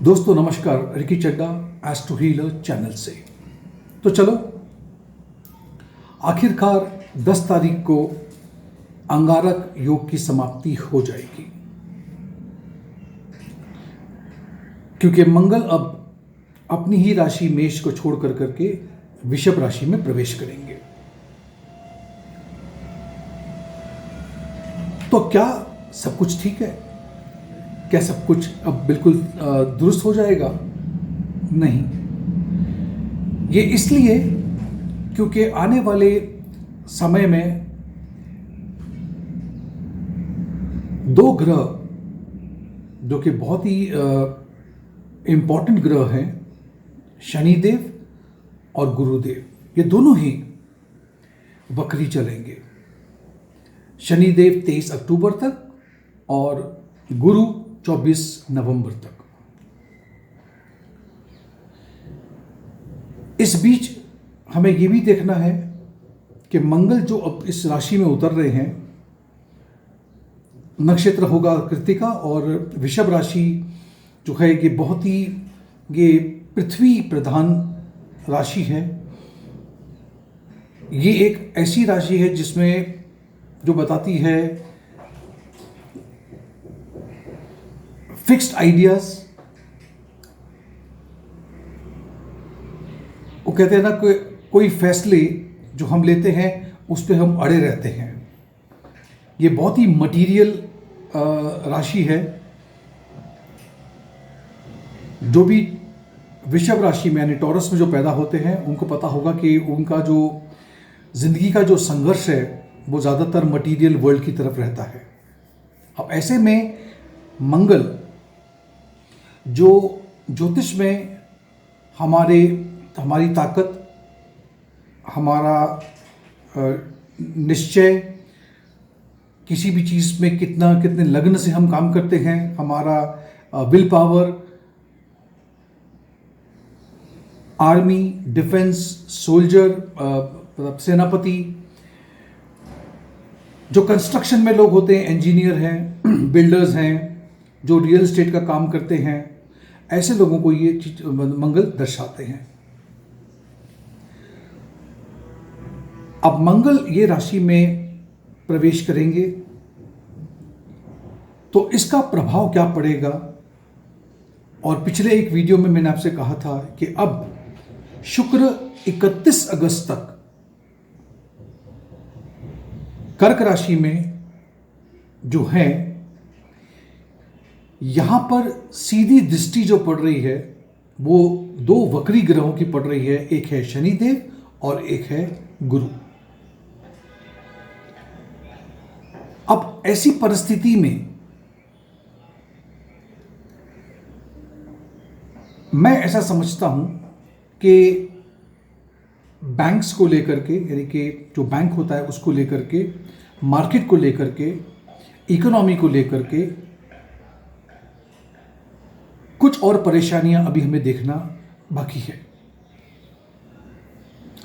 दोस्तों नमस्कार, रिकी चड्डा astro healer channel से। तो चलो आखिरकार 10 तारीख को अंगारक योग की समाप्ति हो जाएगी, क्योंकि मंगल अब अपनी ही राशि मेष को छोड़ कर करके वृषभ राशि में प्रवेश करेंगे। तो क्या सब कुछ ठीक है? क्या सब कुछ अब बिल्कुल दुरुस्त हो जाएगा? नहीं। ये इसलिए क्योंकि आने वाले समय में दो ग्रह जो कि बहुत ही इंपॉर्टेंट ग्रह हैं, शनिदेव और गुरुदेव, ये दोनों ही वक्री चलेंगे। शनिदेव 23 अक्टूबर तक और गुरु 24 नवंबर तक। इस बीच हमें यह भी देखना है कि मंगल जो अब इस राशि में उतर रहे हैं, नक्षत्र होगा कृत्तिका, और वृषभ राशि जो है ये बहुत ही पृथ्वी प्रधान राशि है। ये एक ऐसी राशि है जिसमें जो बताती है फिक्स्ड आइडियाज। वो कहते हैं ना, कोई फैसले जो हम लेते हैं उस पर हम अड़े रहते हैं। ये बहुत ही मटीरियल राशि है। जो भी वृषभ राशि में यानी टॉरस में जो पैदा होते हैं उनको पता होगा कि उनका जो जिंदगी का जो संघर्ष है वो ज़्यादातर मटीरियल वर्ल्ड की तरफ रहता है। अब ऐसे में मंगल जो ज्योतिष में हमारी ताकत, हमारा निश्चय, किसी भी चीज़ में कितने लगन से हम काम करते हैं, हमारा will power, army, defence, soldier, सेनापति, जो कंस्ट्रक्शन में लोग होते हैं, इंजीनियर हैं, बिल्डर्स हैं, जो रियल एस्टेट का काम करते हैं, ऐसे लोगों को ये चीज मंगल दर्शाते हैं। अब मंगल ये राशि में प्रवेश करेंगे तो इसका प्रभाव क्या पड़ेगा? और पिछले एक वीडियो में मैंने आपसे कहा था कि अब शुक्र 31 अगस्त तक कर्क राशि में जो है, यहां पर सीधी दृष्टि जो पड़ रही है वो दो वक्री ग्रहों की पड़ रही है। एक है शनिदेव और एक है गुरु। अब ऐसी परिस्थिति में मैं ऐसा समझता हूं कि बैंक्स को लेकर के, यानी कि जो बैंक होता है उसको लेकर के, मार्केट को लेकर के, इकोनॉमी को लेकर के कुछ और परेशानियां अभी हमें देखना बाकी है।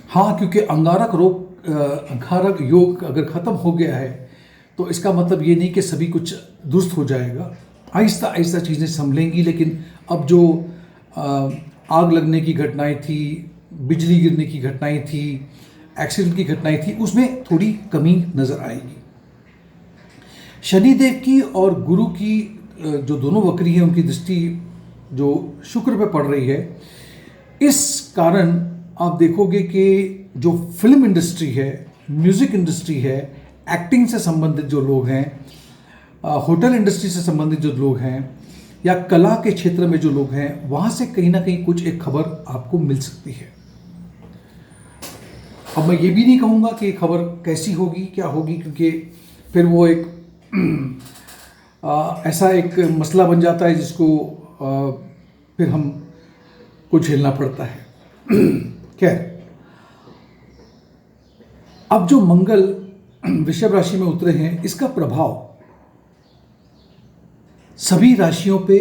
हाँ, क्योंकि अंगारक योग अगर खत्म हो गया है तो इसका मतलब ये नहीं कि सभी कुछ दुरुस्त हो जाएगा। आहिस्ता आहिस्ता चीज़ें संभलेंगी। लेकिन अब जो आग लगने की घटनाएं थी, बिजली गिरने की घटनाएं थी, एक्सीडेंट की घटनाएं थी, उसमें थोड़ी कमी नजर आएगी। शनिदेव की और गुरु की जो दोनों वक्री हैं, उनकी दृष्टि जो शुक्र पे पड़ रही है, इस कारण आप देखोगे कि जो फिल्म इंडस्ट्री है, म्यूजिक इंडस्ट्री है, एक्टिंग से संबंधित जो लोग हैं, होटल इंडस्ट्री से संबंधित जो लोग हैं, या कला के क्षेत्र में जो लोग हैं, वहां से कहीं ना कहीं कुछ एक खबर आपको मिल सकती है। अब मैं ये भी नहीं कहूँगा कि खबर कैसी होगी, क्या होगी, क्योंकि फिर वो एक ऐसा एक मसला बन जाता है जिसको फिर हम को झेलना पड़ता है। खैर, अब जो मंगल वृषभ राशि में उतरे हैं, इसका प्रभाव सभी राशियों पे,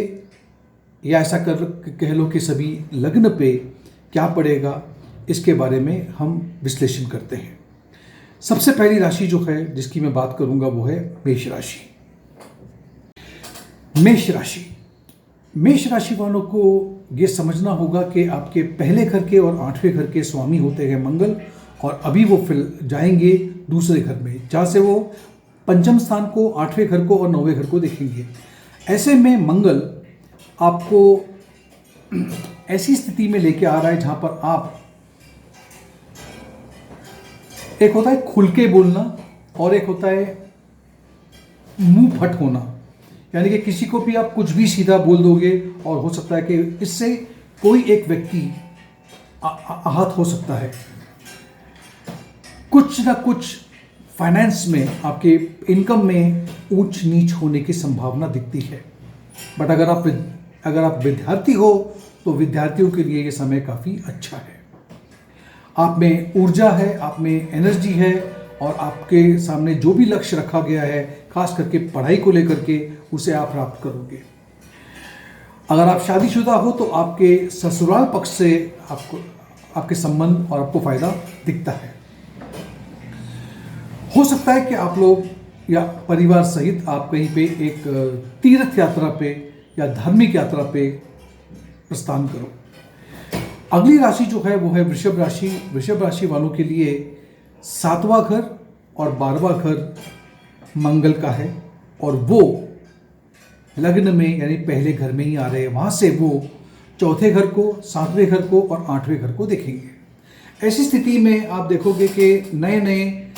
या ऐसा कह लो कि सभी लग्न पे क्या पड़ेगा, इसके बारे में हम विश्लेषण करते हैं। सबसे पहली राशि जो है जिसकी मैं बात करूंगा वो है मेष राशि। मेष राशि मेष राशि वालों को ये समझना होगा कि आपके पहले घर के और 8वें घर के स्वामी होते हैं मंगल, और अभी वो फिर जाएंगे दूसरे घर में, जहाँ से वो पंचम स्थान को, 8वें घर को और 9वें घर को देखेंगे। ऐसे में मंगल आपको ऐसी स्थिति में लेके आ रहा है जहाँ पर आप, एक होता है खुल के बोलना और एक होता है मुंह फट होना, यानी कि किसी को भी आप कुछ भी सीधा बोल दोगे और हो सकता है कि इससे कोई एक व्यक्ति आहत हो सकता है। कुछ ना कुछ फाइनेंस में, आपके इनकम में ऊंच नीच होने की संभावना दिखती है। बट अगर आप विद्यार्थी हो तो विद्यार्थियों के लिए ये समय काफ़ी अच्छा है। आप में ऊर्जा है, आप में एनर्जी है, और आपके सामने जो भी लक्ष्य रखा गया है, खास करके पढ़ाई को लेकर के, उसे आप प्राप्त करोगे। अगर आप शादीशुदा हो तो आपके ससुराल पक्ष से आपके संबंध और आपको फायदा दिखता है। हो सकता है कि आप लोग या परिवार सहित आप कहीं पे एक तीर्थ यात्रा पे या धार्मिक यात्रा पे प्रस्थान करो। अगली राशि जो है वो है वृषभ राशि। वृषभ राशि वालों के लिए 7वां घर और 12वां घर मंगल का है, और वो लग्न में यानी पहले घर में ही आ रहे हैं। वहाँ से वो चौथे घर को, 7वें घर को और 8वें घर को देखेंगे। ऐसी स्थिति में आप देखोगे कि नए नए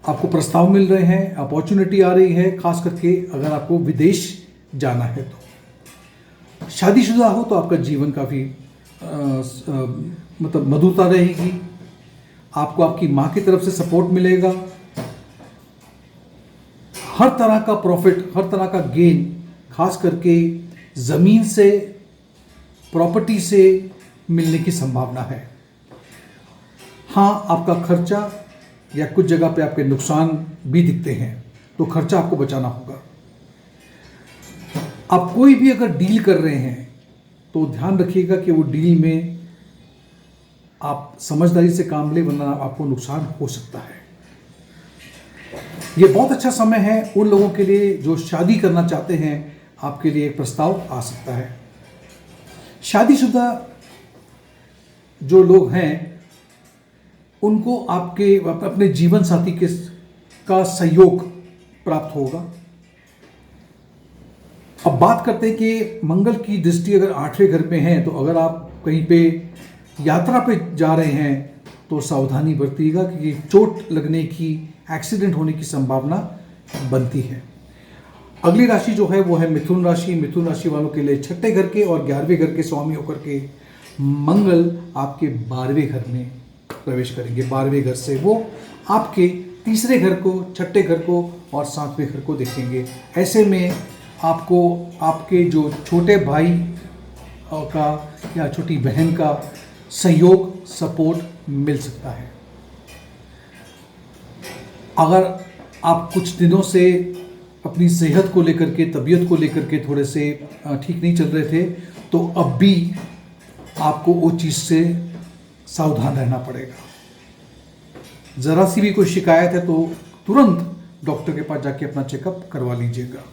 आपको प्रस्ताव मिल रहे हैं, अपॉर्चुनिटी आ रही है, खास करके अगर आपको विदेश जाना है तो। शादीशुदा हो तो आपका जीवन काफ़ी मतलब मधुरता रहेगी। आपको आपकी माँ की तरफ से सपोर्ट मिलेगा। हर तरह का प्रॉफिट, हर तरह का गेन, खास करके ज़मीन से, प्रॉपर्टी से मिलने की संभावना है। हाँ, आपका खर्चा या कुछ जगह पे आपके नुकसान भी दिखते हैं, तो खर्चा आपको बचाना होगा। आप कोई भी अगर डील कर रहे हैं तो ध्यान रखिएगा कि वो डील में आप समझदारी से काम लें, वरना आपको नुकसान हो सकता है। ये बहुत अच्छा समय है उन लोगों के लिए जो शादी करना चाहते हैं। आपके लिए एक प्रस्ताव आ सकता है। शादीशुदा जो लोग हैं उनको आपके अपने जीवन साथी का सहयोग प्राप्त होगा। अब बात करते हैं कि मंगल की दृष्टि अगर 8वें घर में है, तो अगर आप कहीं पे यात्रा पे जा रहे हैं तो सावधानी बरतिएगा, क्योंकि चोट लगने की, एक्सीडेंट होने की संभावना बनती है। अगली राशि जो है वो है मिथुन राशि। मिथुन राशि वालों के लिए 6ठे घर के और 11वें घर के स्वामी होकर के मंगल आपके 12वें घर में प्रवेश करेंगे। 12वें घर से वो आपके तीसरे घर को, 6ठे घर को और 7वें घर को देखेंगे। ऐसे में आपको आपके जो छोटे भाई का या छोटी बहन का सहयोग, सपोर्ट मिल सकता है। अगर आप कुछ दिनों से अपनी सेहत को लेकर के, तबीयत को लेकर के थोड़े से ठीक नहीं चल रहे थे, तो अब भी आपको वो चीज़ से सावधान रहना पड़ेगा। ज़रा सी भी कोई शिकायत है तो तुरंत डॉक्टर के पास जाके अपना चेकअप करवा लीजिएगा।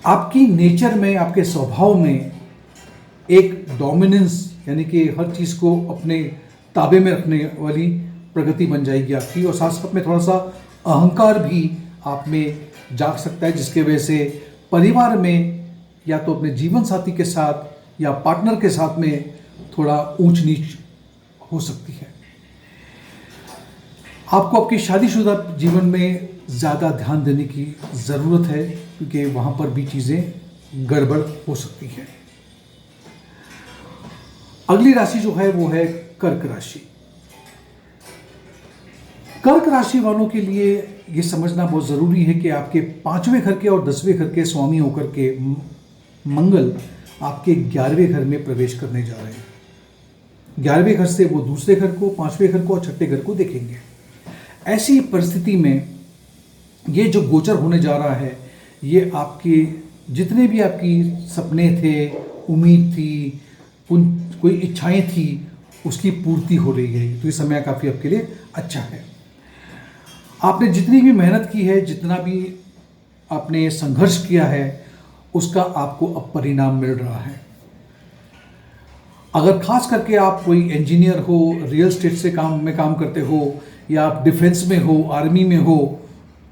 आपकी नेचर में, आपके स्वभाव में एक डोमिनेंस, यानी कि हर चीज़ को अपने ताबे में रखने वाली प्रगति बन जाएगी आपकी, और साथ साथ में थोड़ा सा अहंकार भी आप में जाग सकता है, जिसके वजह से परिवार में या तो अपने जीवन साथी के साथ या पार्टनर के साथ में थोड़ा ऊंच नीच हो सकती है। आपको आपकी शादीशुदा जीवन में ज़्यादा ध्यान देने की ज़रूरत है, क्योंकि वहाँ पर भी चीज़ें गड़बड़ हो सकती हैं। अगली राशि जो है वो है कर्क राशि। कर्क राशि वालों के लिए ये समझना बहुत ज़रूरी है कि आपके 5वें घर के और 10वें घर के स्वामी होकर के मंगल आपके 11वें घर में प्रवेश करने जा रहे हैं। 11वें घर से वो दूसरे घर को, 5वें घर को और 6ठे घर को देखेंगे। ऐसी परिस्थिति में ये जो गोचर होने जा रहा है, ये आपके जितने भी आपकी सपने थे, उम्मीद थी, कोई इच्छाएं थी, उसकी पूर्ति हो रही है। तो ये समय काफ़ी आपके लिए अच्छा है। आपने जितनी भी मेहनत की है, जितना भी आपने संघर्ष किया है उसका आपको अब परिणाम मिल रहा है। अगर खास करके आप कोई इंजीनियर हो, रियल एस्टेट से काम करते हो, या आप डिफेंस में हो, आर्मी में हो,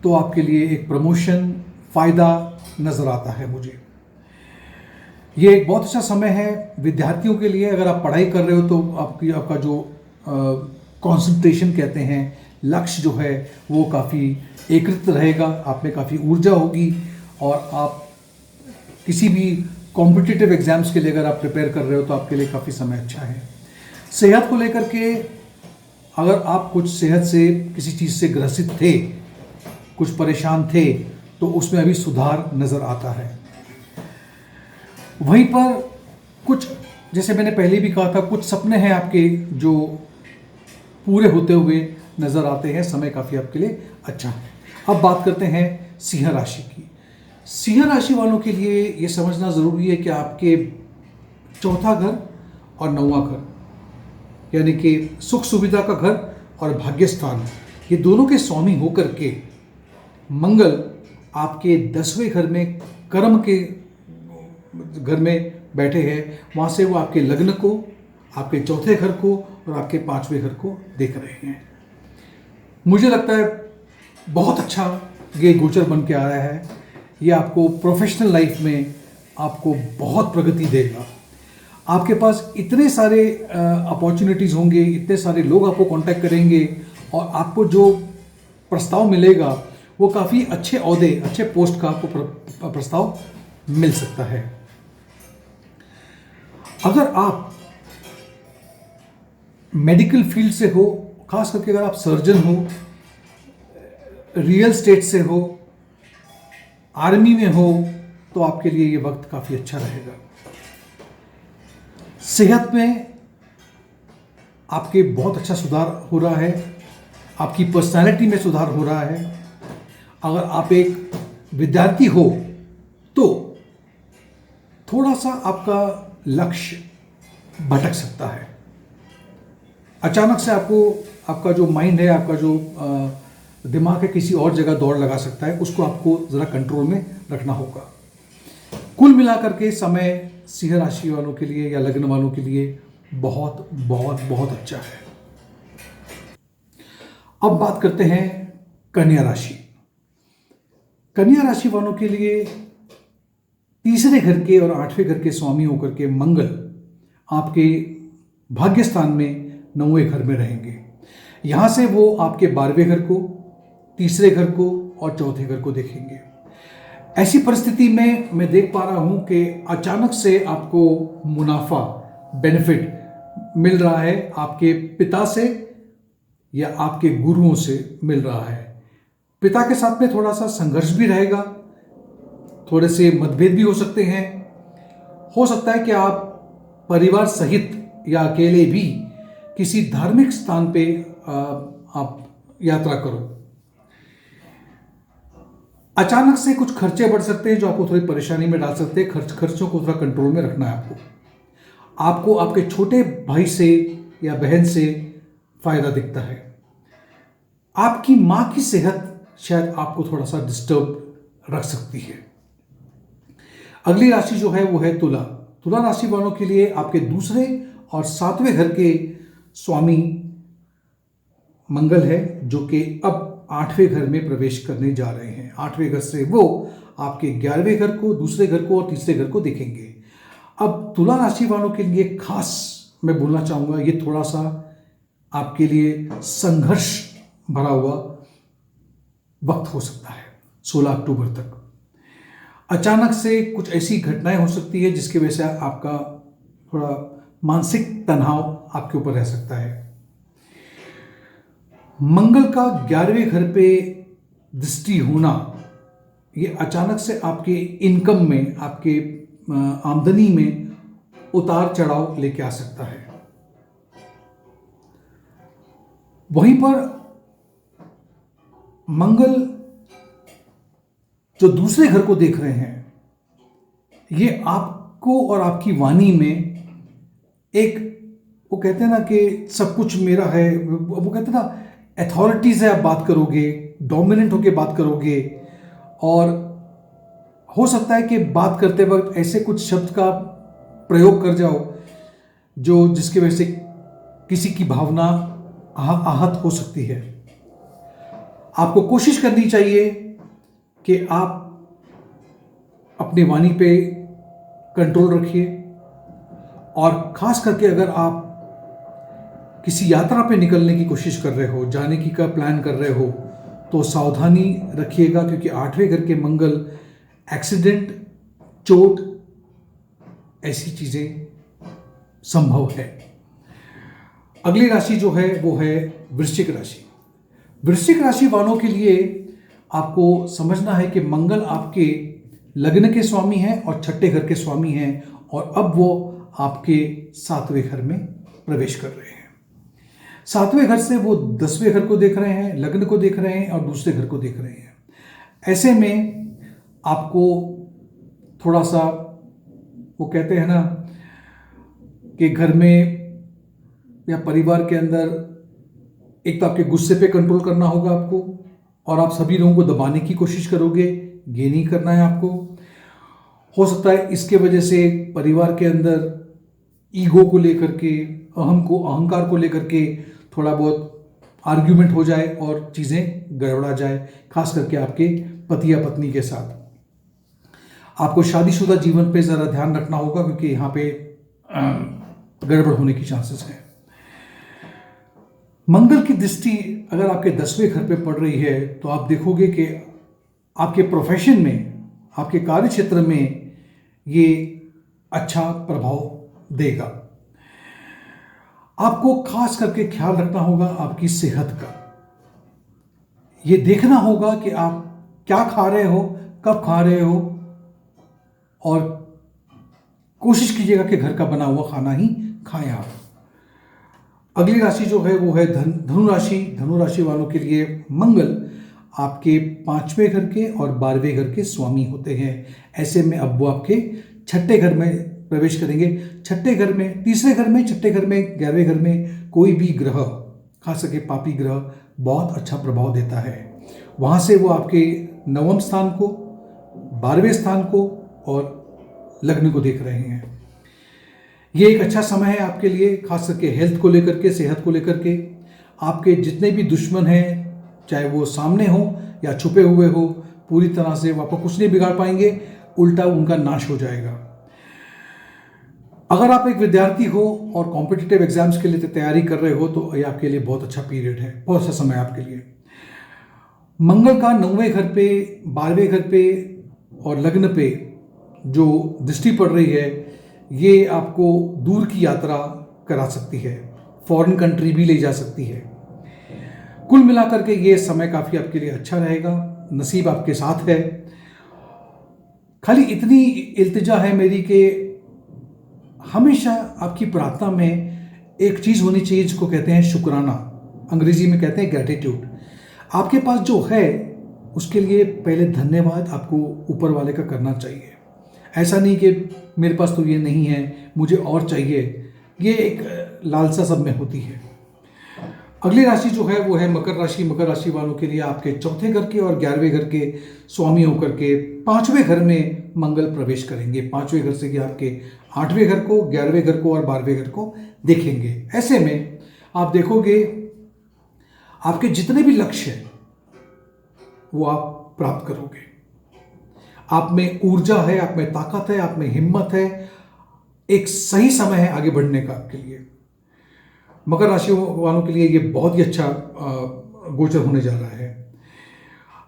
तो आपके लिए एक प्रमोशन फ़ायदा नज़र आता है मुझे। ये एक बहुत अच्छा समय है विद्यार्थियों के लिए। अगर आप पढ़ाई कर रहे हो तो आपका जो कंसंट्रेशन कहते हैं, लक्ष्य जो है वो काफ़ी एकीकृत रहेगा, आप में काफ़ी ऊर्जा होगी, और आप किसी भी कॉम्पिटिटिव एग्जाम्स के लिए अगर आप प्रिपेयर कर रहे हो तो आपके लिए काफ़ी समय अच्छा है। सेहत को लेकर के अगर आप कुछ सेहत से किसी चीज़ से ग्रसित थे, कुछ परेशान थे, तो उसमें अभी सुधार नज़र आता है। वहीं पर कुछ, जैसे मैंने पहले भी कहा था, कुछ सपने हैं आपके जो पूरे होते हुए नज़र आते हैं। समय काफ़ी आपके लिए अच्छा है। अब बात करते हैं सिंह राशि की। सिंह राशि वालों के लिए ये समझना ज़रूरी है कि आपके चौथा घर और नौवां घर, यानी कि सुख सुविधा का घर और भाग्य स्थान, ये दोनों के स्वामी होकर के मंगल आपके 10वें घर में, कर्म के घर में बैठे हैं। वहाँ से वो आपके लग्न को, आपके चौथे घर को और आपके 5वें घर को देख रहे हैं। मुझे लगता है बहुत अच्छा ये गोचर बन के आ रहा है। ये आपको प्रोफेशनल लाइफ में आपको बहुत प्रगति देगा। आपके पास इतने सारे अपॉर्चुनिटीज़ होंगे, इतने सारे लोग आपको कांटेक्ट करेंगे, और आपको जो प्रस्ताव मिलेगा वो काफ़ी अच्छे ओहदे, अच्छे पोस्ट का आपको प्रस्ताव मिल सकता है। अगर आप मेडिकल फील्ड से हो, खास करके अगर आप सर्जन हो, रियल एस्टेट से हो, आर्मी में हो, तो आपके लिए ये वक्त काफ़ी अच्छा रहेगा। सेहत में आपके बहुत अच्छा सुधार हो रहा है, आपकी पर्सनालिटी में सुधार हो रहा है। अगर आप एक विद्यार्थी हो तो थोड़ा सा आपका लक्ष्य भटक सकता है। अचानक से आपका जो माइंड है, आपका जो दिमाग है, किसी और जगह दौड़ लगा सकता है। उसको आपको ज़रा कंट्रोल में रखना होगा। कुल मिलाकर के समय सिंह राशि वालों के लिए या लग्न वालों के लिए बहुत बहुत बहुत अच्छा है। अब बात करते हैं कन्या राशि। कन्या राशि वालों के लिए तीसरे घर के और 8वें घर के स्वामी होकर के मंगल आपके भाग्य स्थान में 9वें घर में रहेंगे। यहाँ से वो आपके 12वें घर को, तीसरे घर को और चौथे घर को देखेंगे। ऐसी परिस्थिति में मैं देख पा रहा हूँ कि अचानक से आपको मुनाफा, बेनिफिट मिल रहा है, आपके पिता से या आपके गुरुओं से मिल रहा है। पिता के साथ में थोड़ा सा संघर्ष भी रहेगा, थोड़े से मतभेद भी हो सकते हैं। हो सकता है कि आप परिवार सहित या अकेले भी किसी धार्मिक स्थान पे आप यात्रा करो। अचानक से कुछ खर्चे बढ़ सकते हैं जो आपको थोड़ी परेशानी में डाल सकते हैं। खर्चों को थोड़ा कंट्रोल में रखना है आपको आपके छोटे भाई से या बहन से फायदा दिखता है। आपकी मां की सेहत शायद आपको थोड़ा सा डिस्टर्ब रख सकती है। अगली राशि जो है वो है तुला। तुला राशि वालों के लिए आपके दूसरे और 7वें घर के स्वामी मंगल है, जो कि अब 8वें घर में प्रवेश करने जा रहे हैं। 8वें घर से वो आपके 11वें घर को, दूसरे घर को और तीसरे घर को देखेंगे। अब तुला राशि वालों के लिए खास मैं बोलना चाहूँगा, ये थोड़ा सा आपके लिए संघर्ष भरा हुआ वक्त हो सकता है। 16 अक्टूबर तक अचानक से कुछ ऐसी घटनाएं हो सकती है जिसकी वजह से आपका थोड़ा मानसिक तनाव आपके ऊपर रह सकता है। मंगल का 11वें घर पे दृष्टि होना, ये अचानक से आपके इनकम में, आपके आमदनी में उतार चढ़ाव लेके आ सकता है। वहीं पर मंगल जो दूसरे घर को देख रहे हैं, ये आपको और आपकी वाणी में एक, वो कहते हैं ना कि सब कुछ मेरा है, वो कहते हैं ना अथॉरिटी से आप बात करोगे, डोमिनेंट होकर बात करोगे, और हो सकता है कि बात करते वक्त ऐसे कुछ शब्द का प्रयोग कर जाओ जो जिसकी वजह से किसी की भावना आहत हो सकती है। आपको कोशिश करनी चाहिए कि आप अपनी वाणी पे कंट्रोल रखिए, और खास करके अगर आप किसी यात्रा पे निकलने की कोशिश कर रहे हो, जाने की का प्लान कर रहे हो, तो सावधानी रखिएगा, क्योंकि 8वें घर के मंगल एक्सीडेंट, चोट, ऐसी चीजें संभव है। अगली राशि जो है वो है वृश्चिक राशि। वृश्चिक राशि वालों के लिए आपको समझना है कि मंगल आपके लग्न के स्वामी हैं और छठे घर के स्वामी हैं, और अब वो आपके 7वें घर में प्रवेश कर रहे हैं। 7वें घर से वो 10वें घर को देख रहे हैं, लग्न को देख रहे हैं और दूसरे घर को देख रहे हैं। ऐसे में आपको थोड़ा सा, वो कहते हैं ना कि घर में या परिवार के अंदर एक तो आपके गुस्से पे कंट्रोल करना होगा आपको, और आप सभी लोगों को दबाने की कोशिश करोगे, ये नहीं करना है आपको। हो सकता है इसके वजह से परिवार के अंदर ईगो को लेकर के, अहंकार को लेकर के थोड़ा बहुत आर्ग्यूमेंट हो जाए और चीज़ें गड़बड़ा जाए, खास करके आपके पति या पत्नी के साथ। आपको शादीशुदा जीवन पे ज़रा ध्यान रखना होगा, क्योंकि यहाँ पे गड़बड़ होने की चांसेस है। मंगल की दृष्टि अगर आपके 10वें घर पे पड़ रही है तो आप देखोगे कि आपके प्रोफेशन में, आपके कार्य क्षेत्र में ये अच्छा प्रभाव देगा। आपको खास करके ख्याल रखना होगा आपकी सेहत का। ये देखना होगा कि आप क्या खा रहे हो, कब खा रहे हो, और कोशिश कीजिएगा कि घर का बना हुआ खाना ही खाएं आप। अगली राशि जो है वो है धनु राशि। धनु राशि वालों के लिए मंगल आपके 5वें घर के और 12वें घर के स्वामी होते हैं। ऐसे में अब वो आपके छठे घर में प्रवेश करेंगे। छठे घर में, तीसरे घर में, छठे घर में, 11वें घर में कोई भी ग्रह, खास करके पापी ग्रह, बहुत अच्छा प्रभाव देता है। वहाँ से वो आपके 9वें स्थान को, 12वें स्थान को और लग्न को देख रहे हैं। ये एक अच्छा समय है आपके लिए, खास करके हेल्थ को लेकर के, सेहत को लेकर के। आपके जितने भी दुश्मन हैं, चाहे वो सामने हो या छुपे हुए हो, पूरी तरह से वो आपको कुछ नहीं बिगाड़ पाएंगे, उल्टा उनका नाश हो जाएगा। अगर आप एक विद्यार्थी हो और कॉम्पिटिटिव एग्जाम्स के लिए तैयारी कर रहे हो तो ये आपके लिए बहुत अच्छा पीरियड है, बहुत अच्छा समय आपके लिए। मंगल का 9वें घर पे, 12वें घर पे और लग्न पे जो दृष्टि पड़ रही है, ये आपको दूर की यात्रा करा सकती है, फॉरेन कंट्री भी ले जा सकती है। कुल मिलाकर के ये समय काफ़ी आपके लिए अच्छा रहेगा, नसीब आपके साथ है। खाली इतनी इल्तिजा है मेरी कि हमेशा आपकी प्रार्थना में एक चीज़ होनी चाहिए जिसको कहते हैं शुक्राना, अंग्रेजी में कहते हैं ग्रैटिट्यूड। आपके पास जो है उसके लिए पहले धन्यवाद आपको ऊपर वाले का करना चाहिए। ऐसा नहीं कि मेरे पास तो ये नहीं है, मुझे और चाहिए, ये एक लालसा सब में होती है। अगली राशि जो है वो है मकर राशि। मकर राशि वालों के लिए आपके चौथे घर के और 11वें घर के स्वामी होकर के 5वें घर में मंगल प्रवेश करेंगे। 5वें घर से कि आपके 8वें घर को, 11वें घर को और 12वें घर को देखेंगे। ऐसे में आप देखोगे आपके जितने भी लक्ष्य हैं वो आप प्राप्त करोगे। आप में ऊर्जा है, आप में ताकत है, आप में हिम्मत है। एक सही समय है आगे बढ़ने का आपके लिए। मकर राशि वालों के लिए ये बहुत ही अच्छा गोचर होने जा रहा है।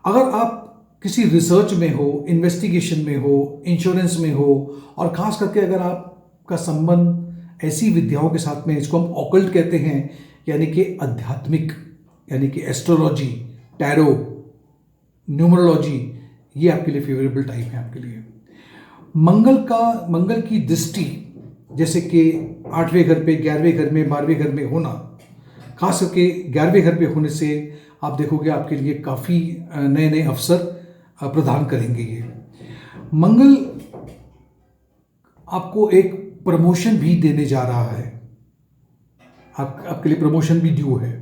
अगर आप किसी रिसर्च में हो, इन्वेस्टिगेशन में हो, इंश्योरेंस में हो, और ख़ास करके अगर आपका संबंध ऐसी विद्याओं के साथ में, इसको हम ऑकल्ट कहते हैं, यानी कि आध्यात्मिक, यानी कि एस्ट्रोलॉजी, टैरो, न्यूमरोलॉजी, ये आपके लिए फेवरेबल टाइप है आपके लिए। मंगल की दृष्टि जैसे कि 8वें घर पे, 11वें घर में, 12वें घर में होना, खास करके 11वें घर पे होने से आप देखोगे आपके लिए काफ़ी नए नए अवसर प्रदान करेंगे। ये मंगल आपको एक प्रमोशन भी देने जा रहा है, आपके लिए प्रमोशन भी ड्यू है।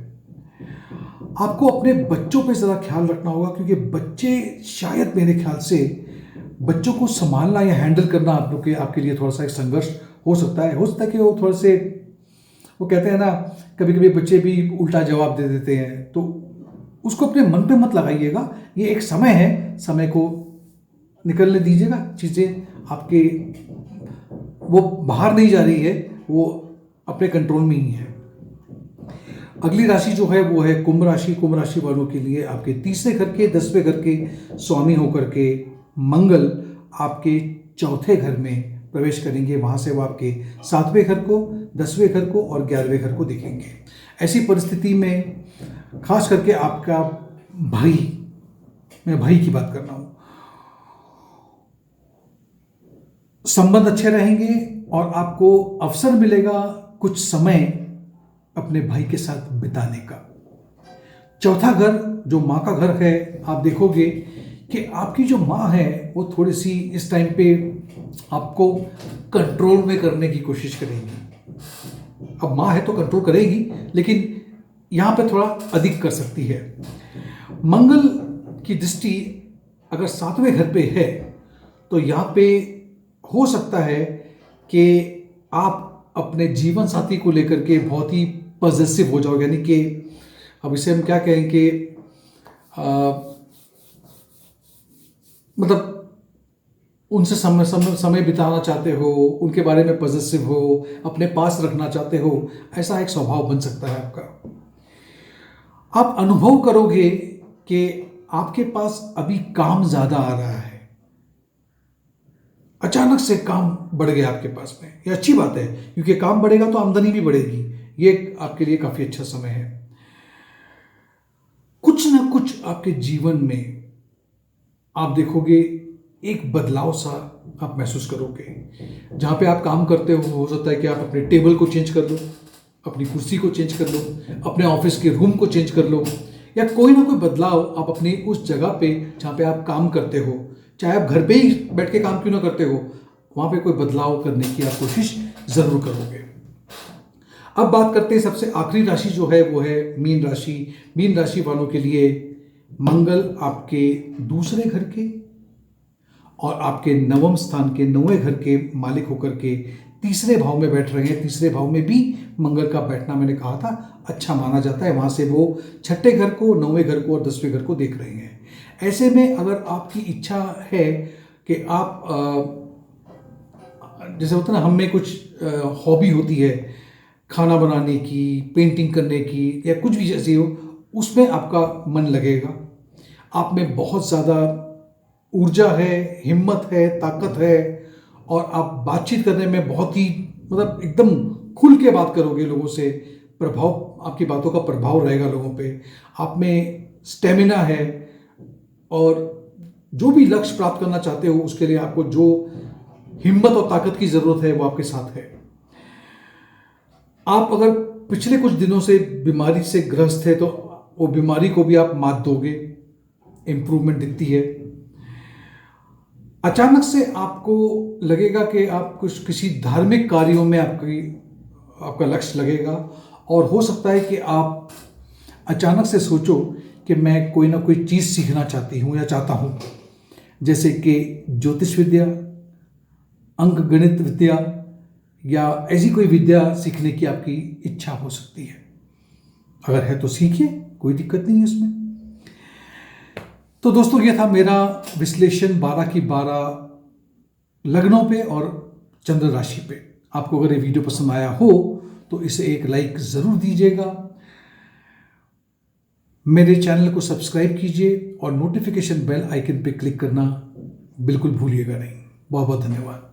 आपको अपने बच्चों पे ज़रा ख्याल रखना होगा, क्योंकि बच्चे शायद मेरे ख्याल से बच्चों को संभालना या हैंडल करना आप लोग के आपके लिए थोड़ा सा एक संघर्ष हो सकता है कि वो थोड़े से, वो कहते हैं ना, कभी कभी बच्चे भी उल्टा जवाब दे देते हैं, तो उसको अपने मन पे मत लगाइएगा। ये एक समय है, समय को निकलने दीजिएगा। चीज़ें आपके वो बाहर नहीं जा रही है, वो अपने कंट्रोल में ही है। अगली राशि जो है वो है कुंभ राशि। कुंभ राशि वालों के लिए आपके तीसरे घर के 10वें घर के स्वामी होकर के मंगल आपके चौथे घर में प्रवेश करेंगे। वहाँ से वो आपके 7वें घर को, 10वें घर को और 11वें घर को देखेंगे। ऐसी परिस्थिति में खास करके आपका भाई, मैं भाई की बात कर रहा हूँ, संबंध अच्छे रहेंगे और आपको अवसर मिलेगा कुछ समय अपने भाई के साथ बिताने का। चौथा घर जो माँ का घर है, आप देखोगे कि आपकी जो माँ है वो थोड़ी सी इस टाइम पे आपको कंट्रोल में करने की कोशिश करेगी। अब माँ है तो कंट्रोल करेगी, लेकिन यहाँ पे थोड़ा अधिक कर सकती है। मंगल की दृष्टि अगर 7वें घर पे है तो यहाँ पे हो सकता है कि आप अपने जीवन साथी को लेकर के बहुत ही पॉजिटिव हो जाओगे। यानी कि अब इसे हम क्या कहें कि मतलब उनसे समय बिताना चाहते हो, उनके बारे में पॉजिटिव हो, अपने पास रखना चाहते हो, ऐसा एक स्वभाव बन सकता है आपका। आप अनुभव करोगे कि आपके पास अभी काम ज़्यादा आ रहा है, अचानक से काम बढ़ गया आपके पास में। ये अच्छी बात है, क्योंकि काम बढ़ेगा तो आमदनी भी बढ़ेगी। ये आपके लिए काफ़ी अच्छा समय है। कुछ ना कुछ आपके जीवन में आप देखोगे एक बदलाव सा आप महसूस करोगे। जहाँ पे आप काम करते हो सकता है कि आप अपने टेबल को चेंज कर लो, अपनी कुर्सी को चेंज कर लो, अपने ऑफिस के रूम को चेंज कर लो, या कोई ना कोई बदलाव आप अपनी उस जगह पे जहाँ पे आप काम करते हो, चाहे आप घर पे ही बैठ के काम क्यों ना करते हो, वहाँ पे कोई बदलाव करने की आप कोशिश ज़रूर करोगे। अब बात करते हैं सबसे आखिरी राशि जो है वो है मीन राशि। मीन राशि वालों के लिए मंगल आपके दूसरे घर के और आपके 9वें स्थान के 9वें घर के मालिक होकर के तीसरे भाव में बैठ रहे हैं। तीसरे भाव में भी मंगल का बैठना मैंने कहा था अच्छा माना जाता है। वहाँ से वो 6ठे घर को, 9वें घर को और 10वें घर को देख रहे हैं। ऐसे में अगर आपकी इच्छा है कि आप जैसे होता है ना, हम में कुछ हॉबी होती है खाना बनाने की, पेंटिंग करने की, या कुछ भी जैसी हो, उसमें आपका मन लगेगा। आप में बहुत ज़्यादा ऊर्जा है, हिम्मत है, ताकत है, और आप बातचीत करने में बहुत ही मतलब एकदम खुल के बात करोगे लोगों से। प्रभाव, आपकी बातों का प्रभाव रहेगा लोगों पे। आप में स्टेमिना है, और जो भी लक्ष्य प्राप्त करना चाहते हो उसके लिए आपको जो हिम्मत और ताकत की ज़रूरत है वो आपके साथ है। आप अगर पिछले कुछ दिनों से बीमारी से ग्रस्त है तो वो बीमारी को भी आप मात दोगे, इम्प्रूवमेंट दिखती है। अचानक से आपको लगेगा कि आप कुछ किसी धार्मिक कार्यों में आपका लक्ष्य लगेगा, और हो सकता है कि आप अचानक से सोचो कि मैं कोई ना कोई चीज़ सीखना चाहती हूँ या चाहता हूँ, जैसे कि ज्योतिष विद्या, अंक गणित विद्या, या ऐसी कोई विद्या सीखने की आपकी इच्छा हो सकती है। अगर है तो सीखिए, कोई दिक्कत नहीं है इसमें। तो दोस्तों, ये था मेरा विश्लेषण 12 की 12 लग्नों पे और चंद्र राशि पे। आपको अगर ये वीडियो पसंद आया हो तो इसे एक लाइक ज़रूर दीजिएगा। मेरे चैनल को सब्सक्राइब कीजिए और नोटिफिकेशन बेल आइकन पे क्लिक करना बिल्कुल भूलिएगा नहीं। बहुत बहुत धन्यवाद।